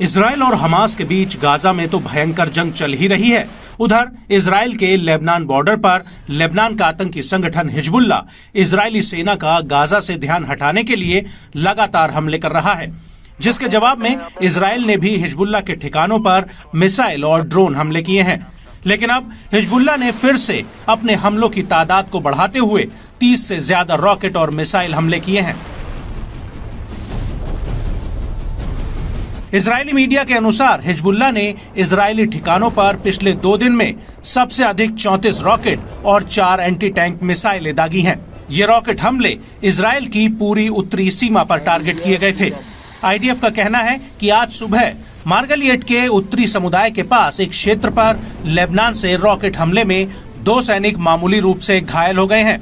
Israel और Hamas के बीच Gaza में तो भयंकर जंग चल ही रही है। उधर इजराइल के लेबनान बॉर्डर पर लेबनान का आतंकी संगठन हिजबुल्ला इजरायली सेना का गाजा से ध्यान हटाने के लिए लगातार हमले कर रहा है, जिसके जवाब में इजराइल ने भी हिजबुल्ला के ठिकानों पर मिसाइल और ड्रोन हमले किए हैं। लेकिन अब हिजबुल्ला ने फिर से अपने हमलों की तादाद को बढ़ाते हुए 30 से ज्यादा रॉकेट और मिसाइल हमले किए हैं। इजरायली मीडिया के अनुसार हिजबुल्ला ने इजरायली ठिकानों पर पिछले 2 दिन में सबसे अधिक 34 रॉकेट और 4 एंटी टैंक मिसाइलें दागी हैं। ये रॉकेट हमले इजरायल की पूरी उत्तरी सीमा पर टारगेट किए गए थे। आईडीएफ का कहना है कि आज सुबह मार्गलिएट के उत्तरी समुदाय के पास एक क्षेत्र पर लेबनान से रॉकेट हमले में 2 सैनिक मामूली रूप से घायल हो गए हैं।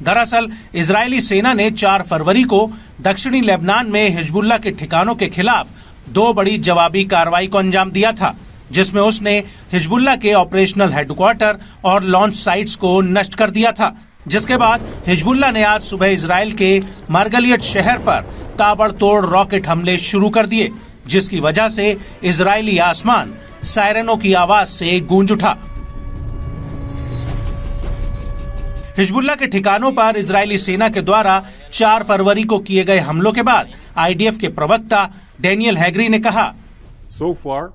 दरअसल इजरायली सेना ने 4 फरवरी को दक्षिणी लेबनान में हिजबुल्ला के ठिकानों के खिलाफ 2 बड़ी जवाबी कार्रवाई को अंजाम दिया था, जिसमें उसने हिजबुल्ला के ऑपरेशनल हेडक्वार्टर और लॉन्च साइट्स को नष्ट कर दिया था। जिसके बाद हिजबुल्ला ने आज सुबह इजरायल के मार्गलिएट शहर पर ताबड़तोड़ रॉकेट हमले शुरू कर दिए, जिसकी वजह से इजरायली आसमान सायरनों की आवाज से गूंज उठा। हिजबुल्ला के ठिकानों पर इजरायली सेना के द्वारा 4 फरवरी को किए गए हमलों के बाद आईडीएफ के प्रवक्ता डेनियल हैगरी ने कहा, So far,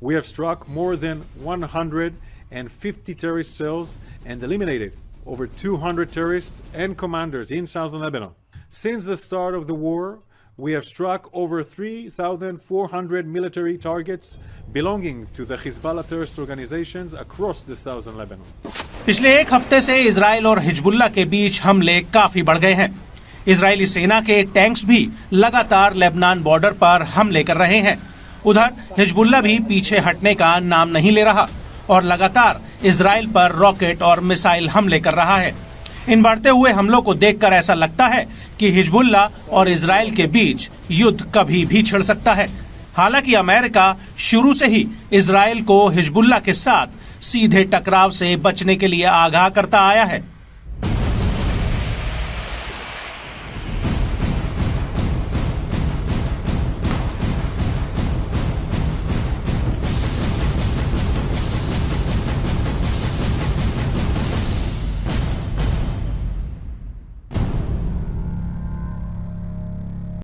we have struck more than 150 terrorist cells and eliminated over 200 terrorists and commanders in southern Lebanon. Since the start of the war, we have struck over 3,400 military targets belonging to the Hezbollah terrorist organizations across the southern Lebanon. पिछले 1 हफ्ते से Israel और Hezbollah के बीच हमले काफी बढ़ गए हैं। इजरायली सेना के टैंक्स भी लगातार लेबनान बॉर्डर पर हमले कर रहे हैं। उधर हिजबुल्ला भी पीछे हटने का नाम नहीं ले रहा और लगातार इजरायल पर रॉकेट और मिसाइल हमले कर रहा है। इन बढ़ते हुए हमलों को देखकर ऐसा लगता है कि हिजबुल्ला और इजरायल के बीच युद्ध कभी भी छिड़ सकता है। हालांकि अमेरिका शुरू से ही इजरायल को हिजबुल्ला के साथ सीधे टकराव से बचने के लिए आगाह करता आया है।